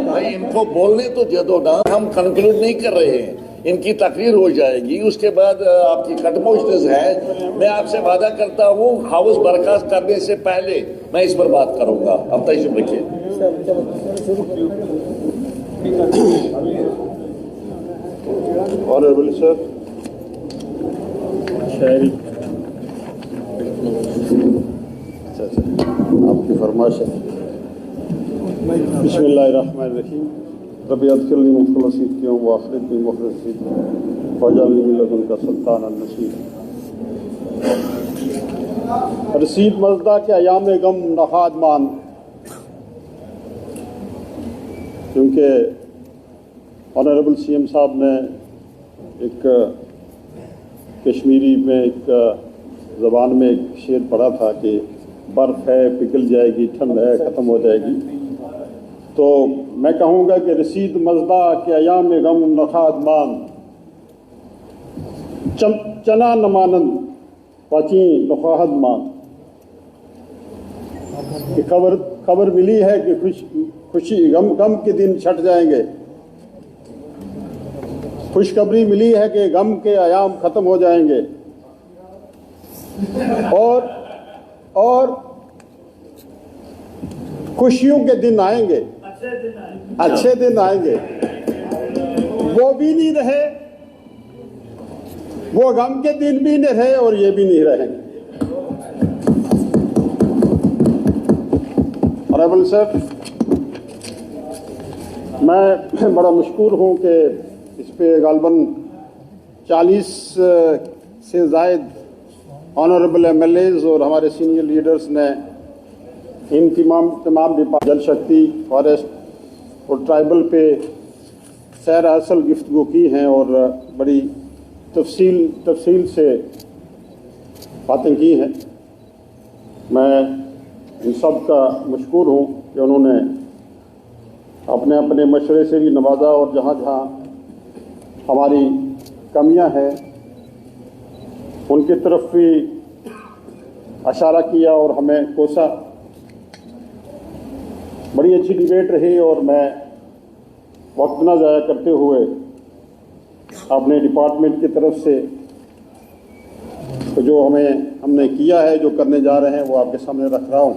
भाई इनको बोलने तो दे दो ना, हम कंक्लूड नहीं कर रहे हैं, इनकी तकरीर हो जाएगी, उसके बाद आपकी कटमोस्टेज है। मैं आपसे वादा करता हूँ हाउस बर्खास्त करने से पहले मैं इस पर बात करूंगा। अब तशरीफ रखिए। ऑनरेबल सर, आपकी फरमाइश है। बिस्मिल्लाहिर्रहमानिर्रहीम। रब्बी अदखिलनी मुखलसीन व अखरिजनी मुखलसीन वजअलनी मिन लदुनका सुल्तानन नसीर। रसीद मज़दा के अयाम गम नहाद मान, क्योंकि ऑनरेबल CM साहब ने एक कश्मीरी में एक ज़बान में एक शेर पढ़ा था कि बर्फ़ है पिघल जाएगी, ठंड है ख़त्म हो जाएगी। तो मैं कहूँगा कि रसीद मज़दा के अयाम गम नखाद मान, चना नमानंद पाची नखाद मान। कि खबर मिली है कि खुशी गम के दिन छट जाएंगे। खुशखबरी मिली है कि गम के अयाम ख़त्म हो जाएंगे और खुशियों के दिन आएंगे, अच्छे दिन आएंगे। वो भी नहीं रहे, वो गम के दिन भी नहीं रहे और ये भी नहीं रहेंगे। ऑनरेबल सर, मैं बड़ा मशकूर हूँ कि इस पे गालबन 40 से ज़ायद ऑनरेबल MLAs और हमारे सीनियर लीडर्स ने इन तमाम डिपार्टमेंट जल शक्ति, फॉरेस्ट और ट्राइबल पे सैर असल गुफ्तगू की हैं और बड़ी तफसील से बातें की हैं। मैं इन सब का मशकूर हूँ कि उन्होंने अपने अपने मशवरे से भी नवाजा और जहाँ जहाँ हमारी कमियाँ हैं उनकी तरफ भी इशारा किया और हमें कोसा। बड़ी अच्छी डिबेट रही और मैं वक्त न ज़ाया करते हुए अपने डिपार्टमेंट की तरफ से तो जो हमने किया है, जो करने जा रहे हैं, वो आपके सामने रख रहा हूँ।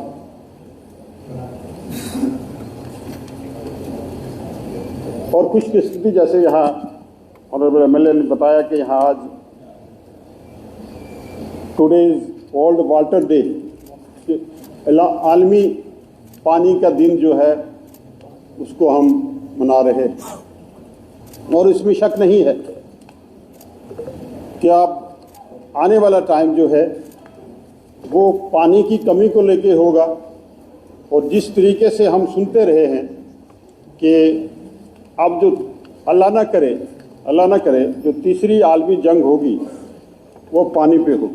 और कुछ स्थिति जैसे यहाँ ऑनरेबल MLA ने बताया कि यहाँ आज today is world water day, आलमी पानी का दिन जो है उसको हम मना रहे हैं। और इसमें शक नहीं है कि अब आने वाला टाइम जो है वो पानी की कमी को लेके होगा। और जिस तरीके से हम सुनते रहे हैं कि अब जो अल्लाह ना करे जो तीसरी आलमी जंग होगी वो पानी पे हो,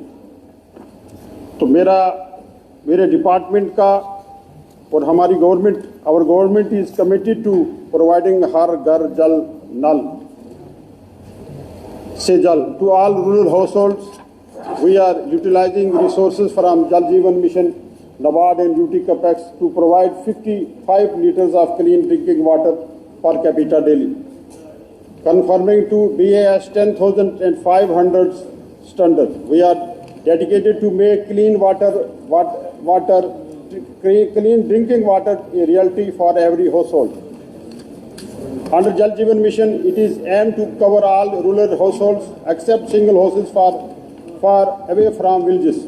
तो मेरे डिपार्टमेंट का और हमारी our government is committed to providing हर घर जल नल से जल to all rural households. We are utilising resources from Jal Jeevan mission, NABARD and UT CAPEX to provide 55 liters of clean drinking water per capita daily, conforming to BAS 10,500 standard. We are dedicated to make clean clean drinking water a reality for every household. Under Jal Jeevan Mission, it is aimed to cover all rural households except single houses far away from villages,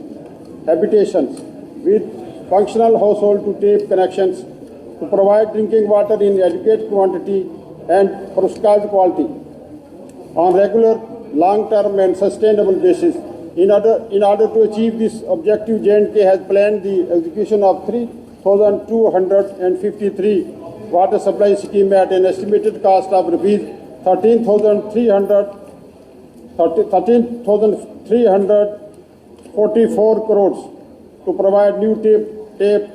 habitations, with functional household to tape connections, to provide drinking water in adequate quantity and prescribed quality on regular, long-term and sustainable basis. In order to achieve this objective, J&K has planned the execution of 3,253 water supply scheme at an estimated cost of rupees 13,344 crores to provide new tape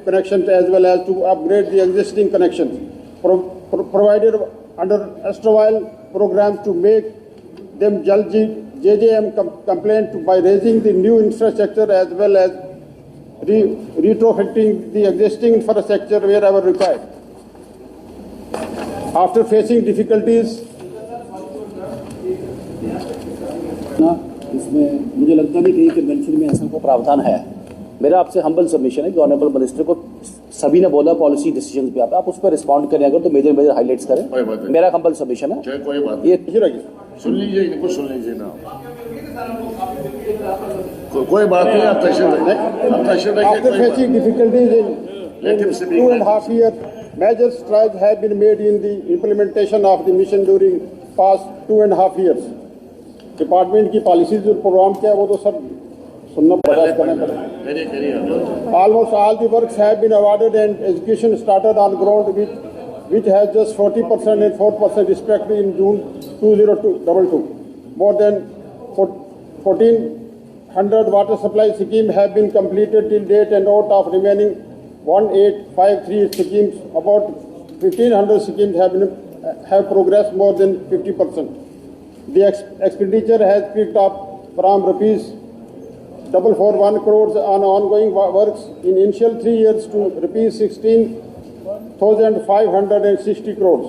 connections as well as to upgrade the existing connections provided under erstwhile programs to make them JJM complaint by raising the new infrastructure as well as retrofitting the existing infrastructure wherever required. After facing difficulties, इसमें मुझे लगता नहीं कि convention में ऐसा कोई प्रावधान है। मेरा आपसे हम्बल सबमिशन है कि ऑनरेबल मिनिस्टर को सभी ने बोला पॉलिसी डिसीजंस पे आप उस पर रिस्पॉन्ड करें, अगर तो मेजर हाईलाइट्स करें। मेरा हम्बल सबमिशन है। कोई बात ये सुन लीजिए, इनको सुन लीजिए ना। कोई बात नहीं, आप after facing difficulties in 2.5 years, major strides have been made in the implementation of the mission during past 2.5 years. Department की पॉलिसीज और प्रोग्राम क्या है वो तो सर सुनना बर्दाश्त करना पड़ेगा। Almost all the works have been awarded and execution started on ground which has just 40% and 4% respectively in June 2022. More than 1,400 water supply schemes have been completed till date, and out of remaining 1,853 schemes, about 1,500 schemes have progressed more than 50%. The expenditure has picked up from rupees 441 crores on ongoing works in initial 3 years to rupees 16,560 crores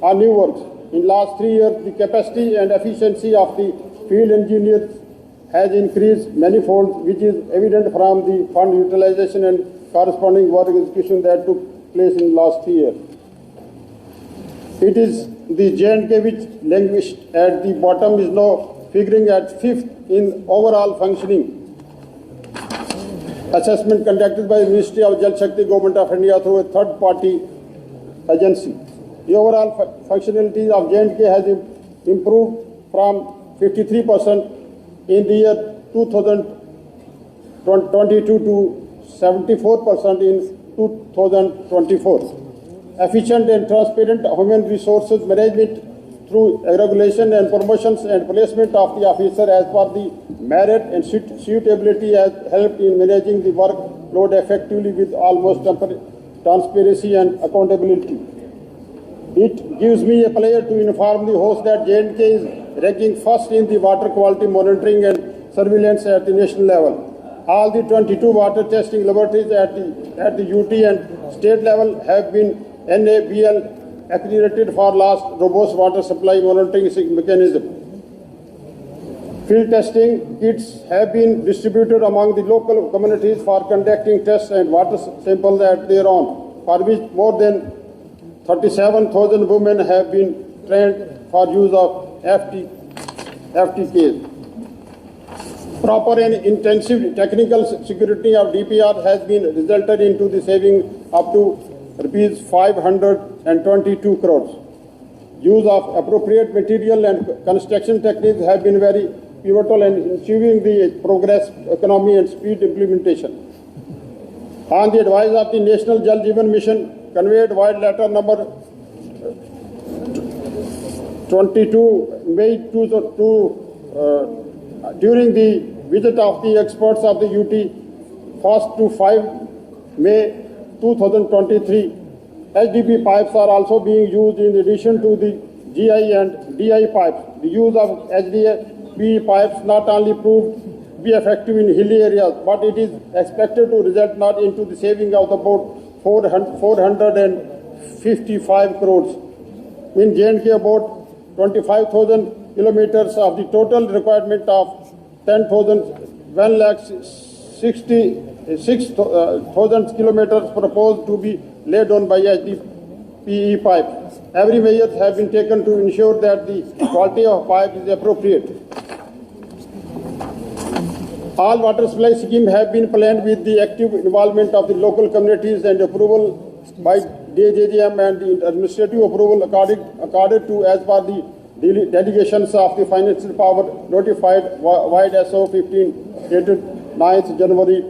on new works. In last 3 years, the capacity and efficiency of the field engineers has increased manifold, which is evident from the fund utilization and corresponding work execution that took place in last 3 years. It is the J&K which languished at the bottom is now figuring at 5th in overall functioning. Assessment conducted by the Ministry of Jal Shakti, Government of India through a third-party agency. The overall functionality of J&K has improved from 53% in the year 2022 to 74% in 2024. Efficient and transparent human resources management through regulation and promotions and placement of the officer as per the merit and suitability has helped in managing the workload effectively with almost transparency and accountability. It gives me a pleasure to inform the host that J&K is ranking first in the water quality monitoring and surveillance at the national level. All the 22 water testing laboratories at the UT and state level have been NABL accredited for last robust water supply monitoring mechanism. Field testing kits have been distributed among the local communities for conducting tests and water samples at their own, for which more than 37,000 women have been trained for use of FTKs. Proper and intensive technical security of DPR has been resulted into the saving up to rupees 522 crores. Use of appropriate material and construction techniques have been very pivotal in achieving the progress, economy and speed implementation. On the advice of the National Jal Jeevan Mission, conveyed wide letter number 22 May 2022 during the visit of the experts of the UT 1st to 5 May 2023, HDP pipes are also being used in addition to the GI and DI pipes. The use of HDP pipes not only proved to be effective in hilly areas, but it is expected to result not into the saving of about 455 crores. In J&K, about 25,000 kilometers of the total requirement of 1,66,000 kilometers proposed to be laid on by HDPE pipe. Every measures have been taken to ensure that the quality of pipe is appropriate. All water supply schemes have been planned with the active involvement of the local communities and approval by DJJM and the administrative approval accorded to as per the delegations of the financial power notified wide SO 15 dated 9th January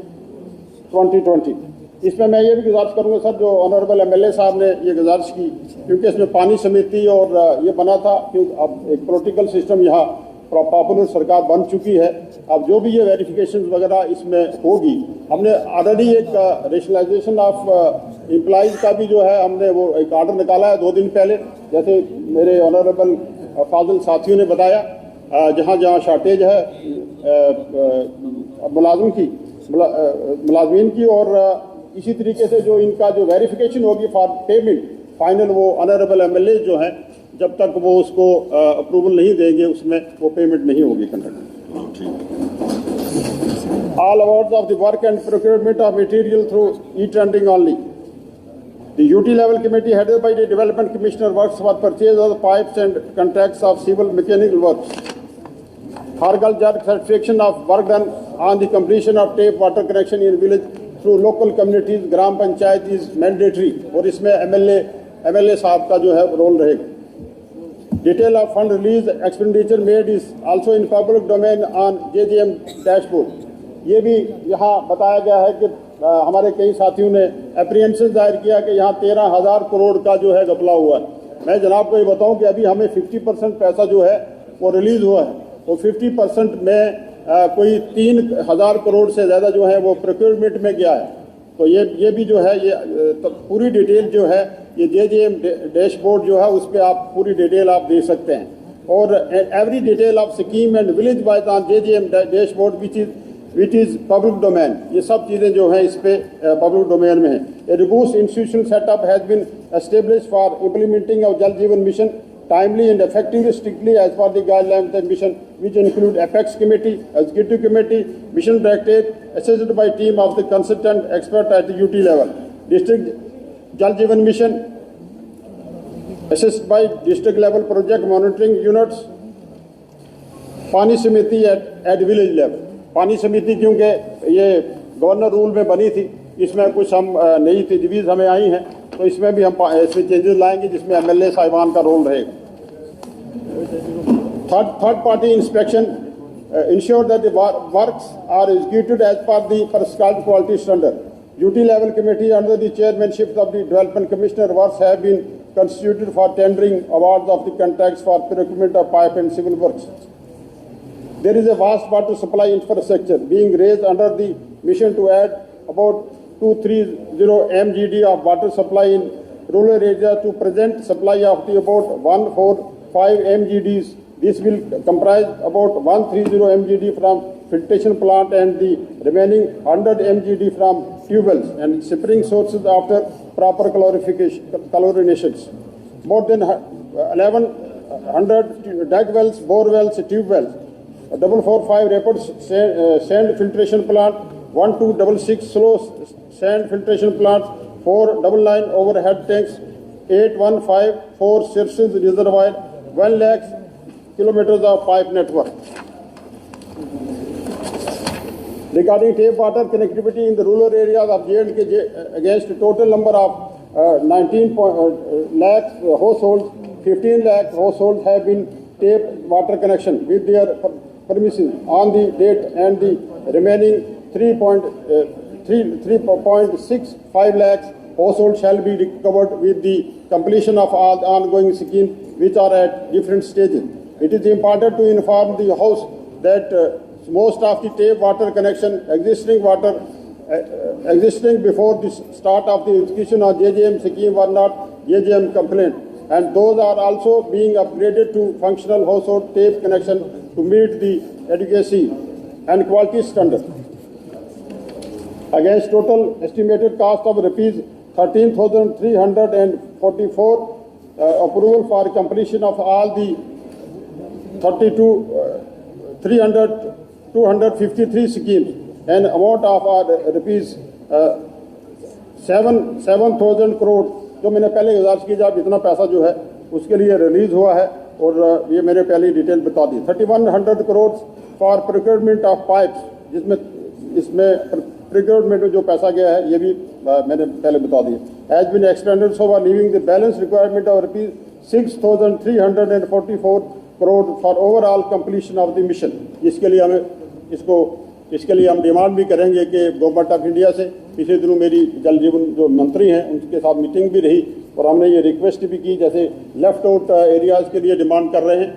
2020. इसमें मैं ये भी गुजारिश करूंगा sir, जो honourable MLA साहब ने ये गुजारिश की, क्योंकि इसमें पानी समिति और ये बना था, क्योंकि अब एक पॉलिटिकल सिस्टम यहाँ पॉपुलर सरकार बन चुकी है। अब जो भी ये वेरिफिकेशन वगैरह इसमें होगी, हमने ऑलरेडी एक रेशनलाइजेशन ऑफ एम्प्लॉइज का भी जो है हमने वो एक ऑर्डर निकाला है 2 दिन पहले, जैसे मेरे ऑनरेबल फाजिल साथियों ने बताया। जहाँ जहाँ शार्टेज है मुलाजमीन की, और इसी तरीके से जो इनका जो वेरिफिकेशन होगी फॉर पेमेंट फाइनल, वो ऑनरेबल एमएलए जो हैं जब तक वो उसको अप्रूवल नहीं देंगे उसमें वो पेमेंट नहीं होगी conduct. All awards of the work and procurement of material through e-tendering only. The UT level committee headed by the Development Commissioner works for purchase of the pipes and contracts of civil mechanical works. Hargal Jar satisfaction of work done on the completion of tape water connection in village through local communities, Gram Panchayat is mandatory, और इसमें MLA साहब का जो है role रहेगा। Detail of fund release expenditure made is also in public domain on JJM dashboard. ये भी यहाँ बताया गया है कि हमारे कई साथियों ने एप्रीहेंशन जाहिर किया कि यहाँ 13,000 करोड़ का जो है घपला हुआ है। मैं जनाब को ये बताऊं कि अभी हमें 50% पैसा जो है वो रिलीज हुआ है, और 50% में कोई 3,000 करोड़ से ज़्यादा जो है वो प्रोक्योरमेंट में गया है। तो ये भी जो है ये पूरी डिटेल जो है ये JJM डैशबोर्ड जो है उस पर आप पूरी डिटेल आप दे सकते हैं, और every detail of scheme and village wise on JJM dashboard which is public domain. ये सब चीज़ें जो हैं इस पे पब्लिक डोमेन में हैं। A robust institutional setup has been established for implementing of Jal Jeevan Mission timely and effectively, strictly as per the guidelines of the mission, which include Apex Committee, Executive Committee, Mission Directorate, assisted by team of the consultant expert at the UT level. District Jal Jeevan Mission, assisted by district level project monitoring units, Pani Samiti at village level. पानी समिति क्योंकि ये governor rule में बनी थी, इसमें कुछ हम नई तजवीज़ हमें आई हैं, तो इसमें भी हम इसमें चेंजेस लाएंगे जिसमें MLA साहिबान का रोल रहेगा। Third party inspection ensure that the works are executed as per the prescribed quality standard. UT level committee under the chairmanship of the Development Commissioner works have been constituted for tendering awards of the contracts for procurement of pipe and civil works. There is a vast water supply infrastructure being raised under the mission to add about 230 MGD of water supply in rural area to present supply of the about 145 MGDs. This will comprise about 130 MGD from filtration plant and the remaining 100 MGD from tube-wells and spring sources after proper chlorinations. More than 1,100 dug wells, bore wells, tube wells, 445 rapid sand filtration plant, 1266 slow sand filtration plants, 499 overhead tanks, 8154 citizens reservoir, 1 lakh kilometers of pipe network. Regarding tape water connectivity in the rural areas of J&K against a total number of 19 lakh households, 15 lakh households have been tape water connection with their premises on the date, and the remaining 3.65 lakhs households shall be recovered with the completion of all the ongoing schemes which are at different stages. It is important to inform the House that most of the tape water connection existing before the start of the execution of JJM scheme were not JJM compliant, and those are also being upgraded to functional household tape connection to meet the adequacy and quality standard. Against total estimated cost of rupees 13,344, approval for completion of all the 253 schemes, and amount of rupees 7,000 crore जो मैंने पहले गुजारिश की जब इतना पैसा जो है उसके लिए रिलीज हुआ है, और ये मैंने पहले डिटेल बता दी। 3,100 crore for procurement of pipes, जिसमें इसमें प्रोक्योरमेंट में जो पैसा गया है ये भी मैंने पहले बता दिया। Has been expended so far leaving the balance requirement of rupees 6,344 crore for overall completion of the mission. इसके लिए हम डिमांड भी करेंगे कि गवर्नमेंट ऑफ इंडिया से। पिछले दिनों मेरी जल जीवन जो मंत्री हैं उनके साथ मीटिंग भी रही, और हमने ये रिक्वेस्ट भी की, जैसे लेफ्ट आउट एरियाज़ के लिए डिमांड कर रहे हैं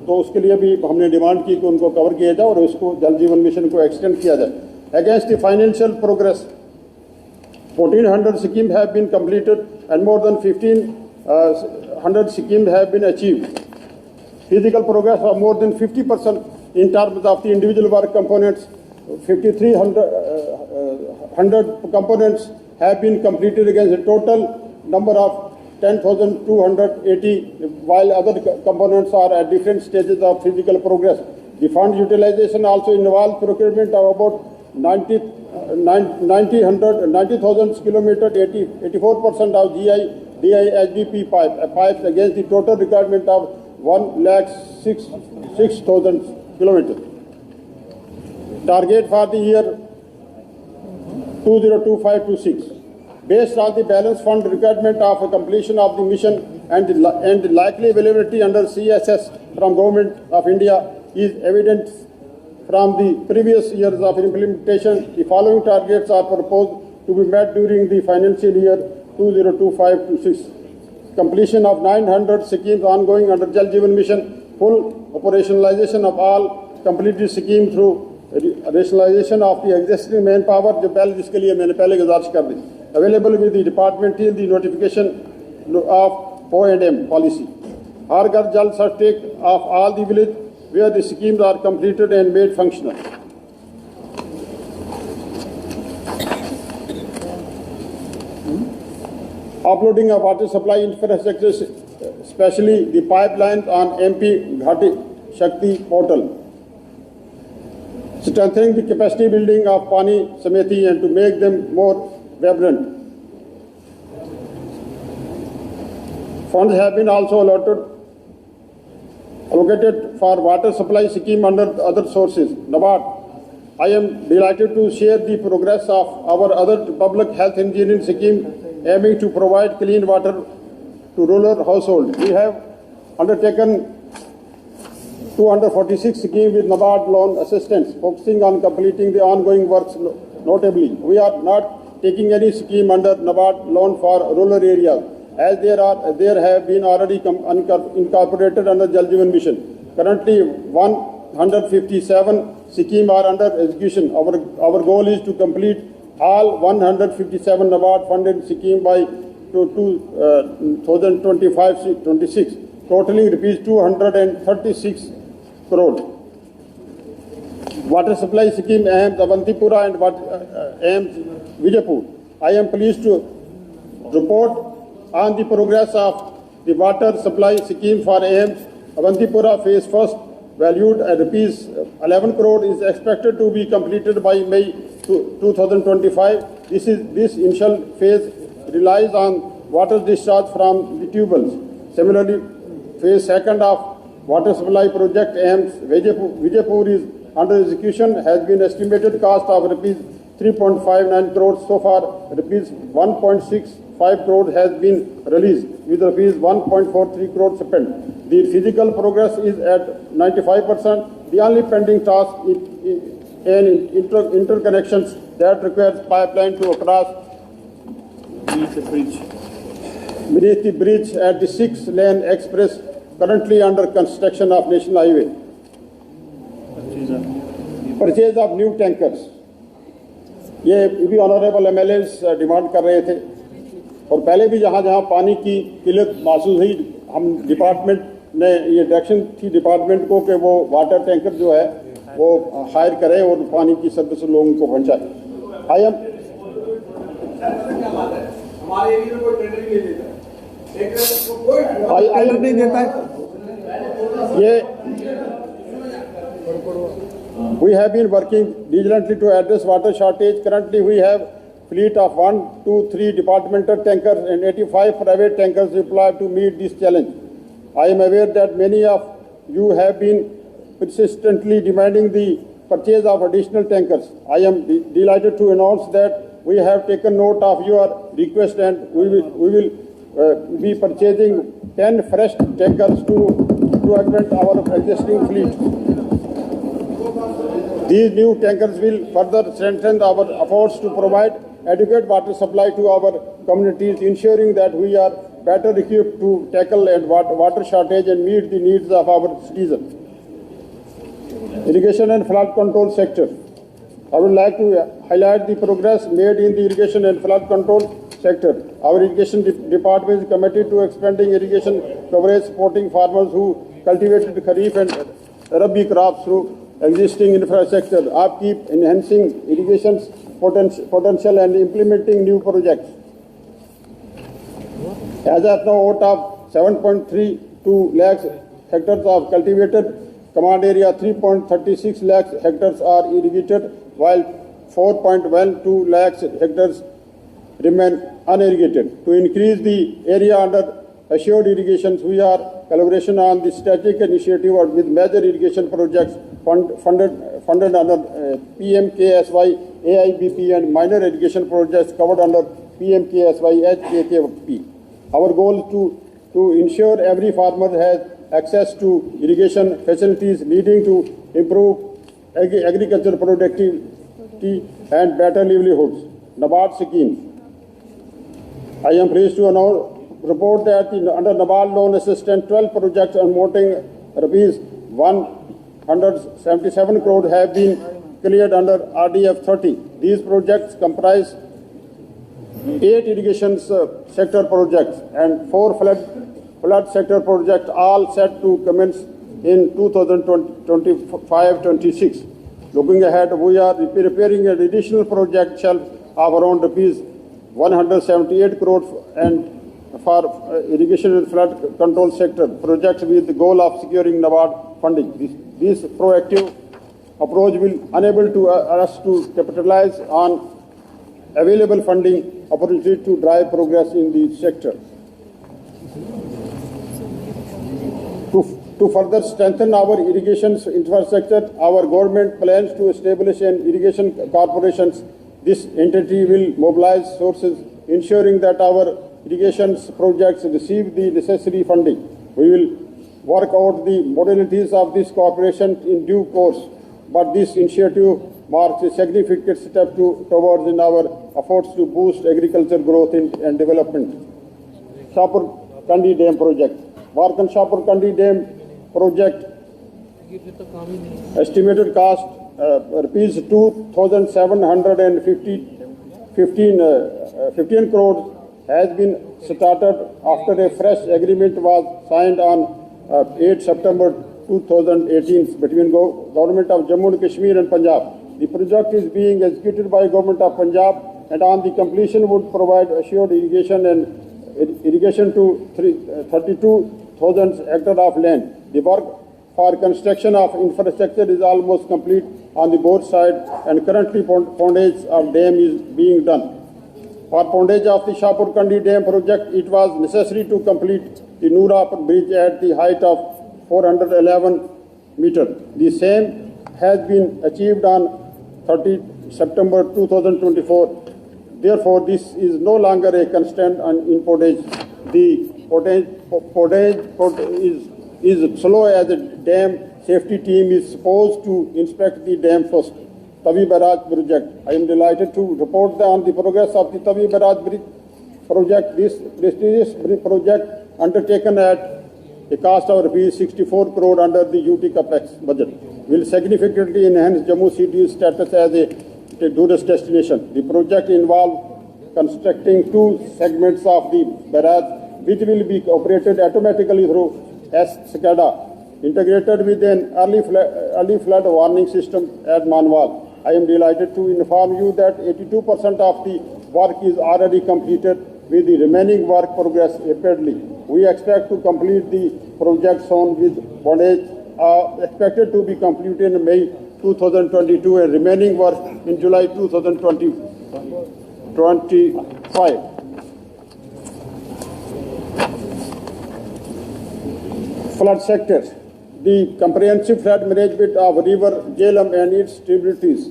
तो उसके लिए भी हमने डिमांड की कि उनको कवर किया जाए और उसको जल जीवन मिशन को एक्सटेंड किया जाए। Against the financial progress 1,400 schemes have been completed and more than 1,500 schemes have been achieved. physical progress of more than 50% in terms of the individual work components. 5,300 components have been completed against a total number of 10,280, while other components are at different stages of physical progress. The fund utilization also involves procurement of about 90,000 kilometers, 84% of DI HDP pipes against the total requirement of 1,06,000 kilometers. Target for the year 2025-26. Based on the balance fund requirement of a completion of the mission and the likely availability under CSS from Government of India is evident from the previous years of implementation. The following targets are proposed to be met during the financial year 2025-26. Completion of 900 schemes ongoing under Jal Jeevan Mission, full operationalization of all completed schemes through rationalization of the existing manpower, जो पहले जिसके लिए मैंने पहले गुजारिश कर दी, available with the department till the notification of O&M policy. Har Ghar Jal certificate of all the village where the schemes are completed and made functional. Uploading of water supply infrastructure, especially the pipelines on MP Ghati Shakti portal. Strengthening the capacity building of Pani Samiti and to make them more vibrant. Funds have been also allocated for water supply scheme under other sources. NABARD. I am delighted to share the progress of our other public health engineering scheme aiming to provide clean water to rural households. We have undertaken 246 schemes with NABARD loan assistance, focusing on completing the ongoing works. Notably, we are not taking any scheme under NABARD loan for rural areas, as there have been already incorporated under Jal Jeevan Mission. Currently, 157 schemes are under execution. Our goal is to complete all 157 NABARD funded schemes by 2025-26, totaling rupees 236 crore. Water supply scheme AIIMS Avantipura and AIIMS Vijaypur. I am pleased to report on the progress of the water supply scheme for AIIMS Avantipura phase first, valued at rupees 11 crore, is expected to be completed by May 2025. This initial phase relies on water discharge from the tubules. Similarly, phase second of water supply project AIIMS Vijaypur is under execution, has been estimated cost of rupees 3.59 crores. So far, rupees 1.65 crore has been released, with rupees 1.43 crore spent. The physical progress is at 95%. The only pending task is interconnections that requires pipeline to cross beneath the bridge at the 6-lane express currently under construction of National Highway. Purchase of new tankers. ये भी honourable MLAs demand कर रहे थे, और पहले भी जहाँ जहाँ पानी की किल्लत महसूस हुई, हम डिपार्टमेंट ने ये डायरेक्शन थी डिपार्टमेंट को कि वो वाटर टैंकर जो है वो हायर करे और पानी की सर्विस लोगों को पहुँचाए. हमारे एरिया में कोई टेंडर नहीं देता है. नहीं देता है. ये we have been working diligently to address water shortage. Currently, we have fleet of 1, 2, 3 departmental tankers and 85 private tankers deployed to meet this challenge. I am aware that many of you have been persistently demanding the purchase of additional tankers. I am delighted to announce that we have taken note of your request, and we will be purchasing 10 fresh tankers to augment our existing fleet. These new tankers will further strengthen our efforts to provide adequate water supply to our communities, ensuring that we are better equipped to tackle water shortage and meet the needs of our citizens. Irrigation and flood control sector. I would like to highlight the progress made in the irrigation and flood control sector. Our irrigation department is committed to expanding irrigation coverage, supporting farmers who cultivated kharif and rabi crops through existing infrastructure. Aap keep enhancing irrigation potential and implementing new projects. As of now, out of 7.32 lakhs hectares of cultivated command area, 3.36 lakhs hectares are irrigated, while 4.12 lakhs hectares remain unirrigated. To increase the area under assured irrigations, we are collaboration on the strategic initiative with major irrigation projects funded under PMKSY, AIBP and minor irrigation projects covered under PMKSY HKKP. Our goal is to ensure every farmer has access to irrigation facilities leading to improved agricultural productivity and better livelihoods. NABARD scheme. I am pleased to report that under NABARD loan assistance, 12 projects amounting rupees 177 crore have been cleared under RDF 30. These projects comprise 8 irrigation sector projects and 4 flood sector projects, all set to commence in 2025-26. Looking ahead, we are preparing an additional project shelf of around rupees 178 crore and for irrigation and flood control sector projects with the goal of securing NABARD funding. This proactive approach will enable us to capitalize on available funding opportunity to drive progress in the sector. To further strengthen our irrigation infrastructure, our government plans to establish an irrigation corporation. This entity will mobilize sources, ensuring that our irrigation projects receive the necessary funding. We will work out the modalities of this cooperation in due course, but this initiative marks a significant step towards in our efforts to boost agriculture growth and development. Shapur Kandi Dam project. Work on Shapur Kandi Dam project estimated cost rupees 2,715 crores has been started after a fresh agreement was signed on 8 September 2018 between Government of Jammu and Kashmir and Punjab. The project is being executed by Government of Punjab and on the completion would provide assured irrigation to 32,000 hectares of land. The work for construction of infrastructure is almost complete on the both sides and currently pondage of dam is being done. For pondage of the Shapur Kandi Dam project, it was necessary to complete the Noora bridge at the height of 411 meters. The same has been achieved on 30 September 2024. Therefore, this is no longer a constraint in pondage. The pondage is slow as a dam safety team is supposed to inspect the dam first. Tavi Barrage project. I am delighted to report on the progress of the Tavi Barrage bridge project. This prestigious project undertaken at a cost of rupees 64 crore under the UT Capex budget will significantly enhance Jammu city's status as a tourist destination. The project involves constructing 2 segments of the barrage which will be operated automatically through SCADA, integrated with an early flood warning system at Manwal. I am delighted to inform you that 82% of the work is already completed, with the remaining work progress rapidly. We expect to complete the project soon, with bondage expected to be completed in May 2022 and remaining work in July 2025. Flood sector. The comprehensive flood management of river Jhelum and its tributaries.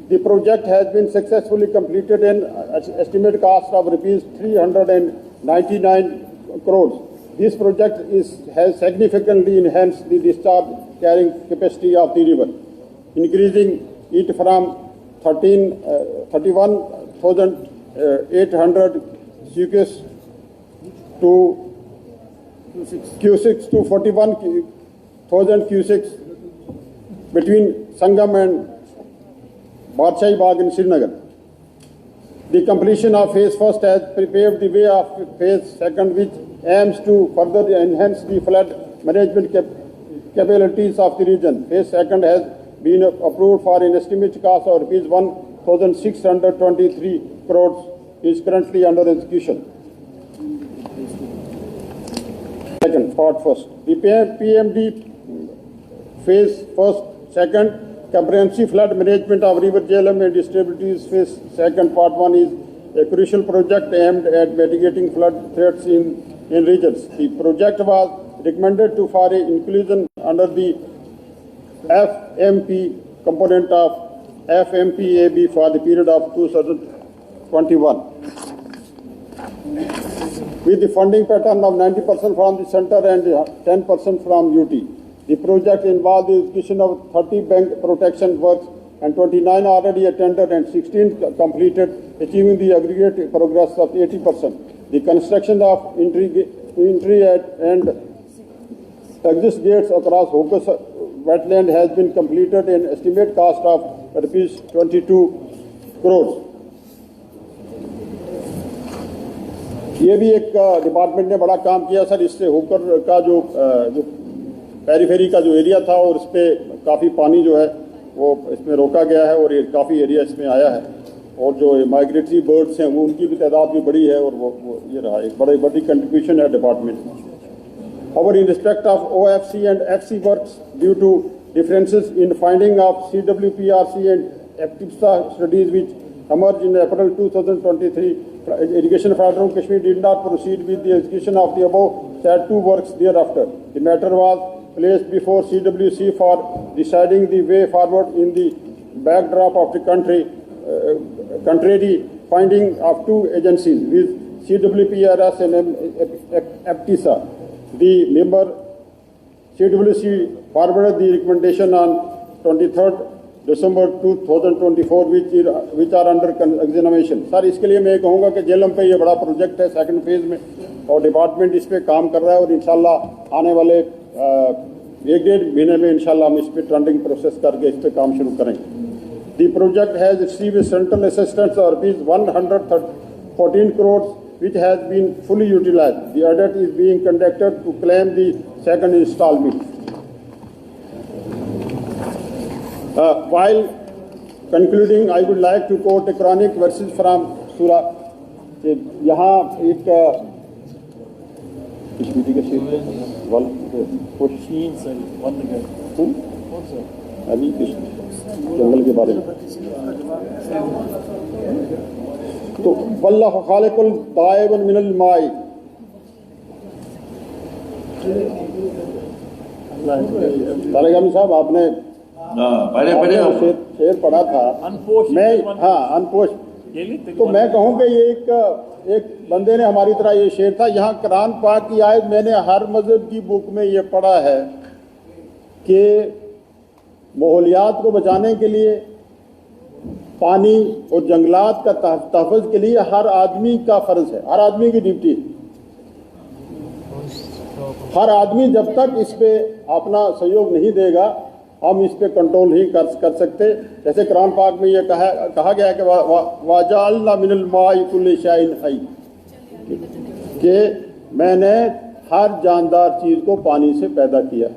The project has been successfully completed and estimated cost of rupees 399 crores. This project has significantly enhanced the discharge carrying capacity of the river, increasing it from 31,800 cusics to 41,000 cusics between Sangam and Badshai Bagh in Srinagar. The completion of phase first has prepared the way of phase second, which aims to further enhance the flood management capabilities of the region. Phase second has been approved for an estimated cost of rupees 1,623 crores, is currently under execution. Second, part first. The PMD phase first, second, comprehensive flood management of River Jhelum and distributors phase second, part one is a crucial project aimed at mitigating flood threats in regions. The project was recommended for inclusion under the FMP component of FMPAB for the period of 2021. With the funding pattern of 90% from the center and 10% from UT. The project involved the execution of 30 bank protection works and 29 already attended and 16 completed, achieving the aggregate progress of 80%. The construction of entry and exit gates across Hocus wetland has been completed in estimate cost of rupees 22 crores. ये भी एक department ने बड़ा काम किया sir, इससे होकर का जो पेरीफेरी का जो एरिया था और इस पर काफ़ी पानी जो है वो इसमें रोका गया है और ये काफ़ी एरिया इसमें आया है और जो माइग्रेटरी बर्ड्स हैं वो उनकी भी तादाद भी बड़ी है और वो ये रहा एक बड़ी कंट्रीब्यूशन है डिपार्टमेंट में. However, in respect of OFC and FC works, due to differences in finding of CWPRC and FTIPSA studies which emerged in April 2023, Irrigation Federation of Kashmir did not proceed with the execution of the above said two works thereafter. The matter was placed before CWC for deciding the way forward in the backdrop of the contrary finding of two agencies with CWPRS and FTIPSA. The member CWC forwarded the recommendation on 23rd December 2024 which are under examination. Sir इसके लिए मैं ये कहूँगा कि झेलम पे ये बड़ा project है सेकंड फेज में और डिपार्टमेंट इस पे काम कर रहा है और इंशाल्लाह आने वाले 1-1.5 महीने में इंशाल्लाह हम इस पे ट्रेंडिंग प्रोसेस करके इस पे काम शुरू करेंगे. The project has received central assistance of ₹114 crores which has been fully utilized. The audit is being conducted to claim the second installment. While concluding, I would like to quote a Quranic verses from Surah. यहाँ एक कश्मीरी का शेर अभी जंगल के बारे में तो वल्लाहु खालिकुल दाइबुन मिनल माई तालेगामी साहब आपने शेर पढ़ा था मैं अनपोष तो मैं कहूँ कि ये एक बंदे ने हमारी तरह ये शेर था. यहाँ कुरान पाक की आयत मैंने हर मजहब की बुक में ये पढ़ा है कि माहौलियात को बचाने के लिए पानी और जंगलात का तहफ़्फ़ुज़ के लिए हर आदमी का फ़र्ज़ है, हर आदमी की ड्यूटी है. हर आदमी जब तक इस पे अपना सहयोग नहीं देगा हम इस पे कंट्रोल नहीं कर सकते. जैसे कुरान पाक में ये कहा गया है कि वाजअलना मिनल माई कुल्ली शैइन हई, कि मैंने हर जानदार चीज़ को पानी से पैदा किया.